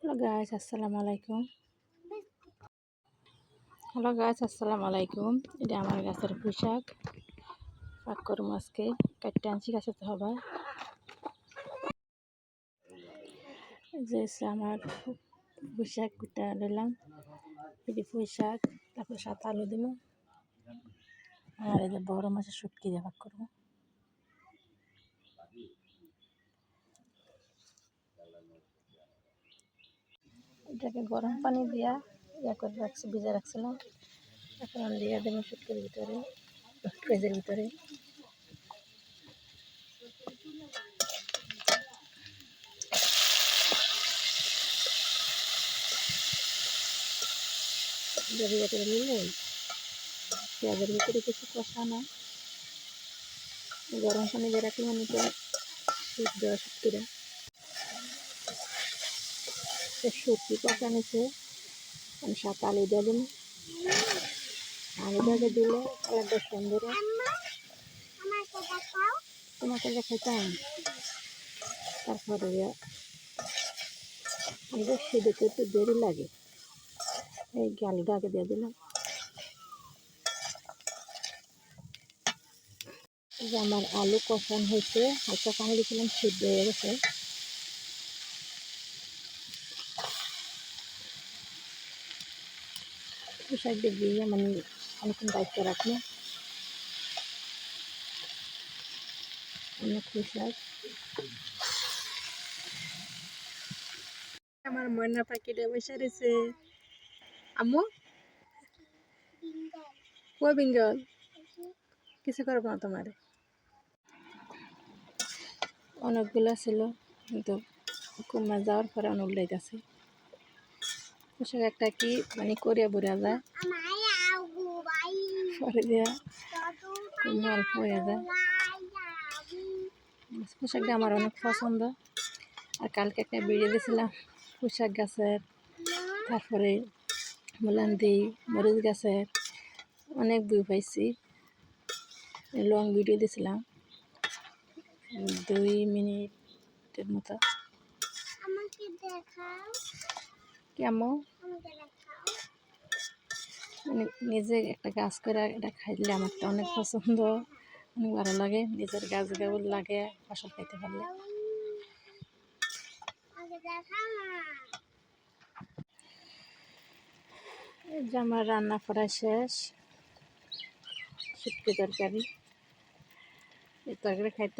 Hello guys, আসসালামু আলাইকুম। Hello guys, আসসালামু আলাইকুম। এটা আমার গাছের পোশাক পাক করুম আজকে কাটতে আনছি গাছে তো হবে যে আমার পোশাক কুটা নিলাম। এটি পোশাক, তারপর সাত আলু দিব আর এই যে বড় মাছের শুটকি দিয়ে পাক করবো। এটাকে গরম পানি দিয়া করে রাখছি, ভিজে রাখছিলাম। এখন দিয়ে দেবো শুটকির ভিতরে, পেঁয়াজের ভিতরে। ভিজে করে নিলে পেঁয়াজের ভিতরে কিছু কষানো, গরম পানি দিয়ে রাখলে মানে সিদ্ধ শুটকিরা। শুটকি কষা নিচ্ছে, আমি সাত আলু দিয়ে দিন। আলুটাকে দিলে কালারটা সুন্দর। তোমাকে দেখাইতাম। তারপরে এটা সিদ্ধ করতে দেরি লাগে, এই আলুটা আগে দিয়ে দিলাম। যে আমার আলু কষানো হয়েছে, হালকা পানি দিয়েছিলাম, সিদ্ধ হয়ে গেছে। পোশাক দিয়ে মানে অনেকক্ষণ দায়িত্ব রাখলো অনেক পোশাক। আমার ময়না পাখিটা বসে রয়েছে। আম্মু ও বিঙ্গল কিছু করবো না তোমার। অনেকগুলো ছিল কিন্তু কুমা যাওয়ার পরে অনেক উল্লাইতেছে। পোশাক একটা কি মানে করিয়া বরিয়া যায়, পরে দিয়া কুমা অল্প হয়ে যায়। পোশাকটা আমার অনেক পছন্দ। আর কালকে একটা ভিডিও দিয়েছিলাম পোশাক গাছের, তারপরে মোলান্দি মরিচ গাছের, অনেক ভিউ পাইছি। লং ভিডিও দিয়েছিলাম 2 মিনিটের মতো। কেমন মানে নিজে একটা গাছ করে এটা খাইলে আমার তো অনেক পছন্দ, অনেক ভালো লাগে। নিজের গাছ গাছ লাগে ফসল খাইতে পারলে। এই যে আমার রান্না করা শেষ, শুটকি তরকারি। এই তরকারি খাইতে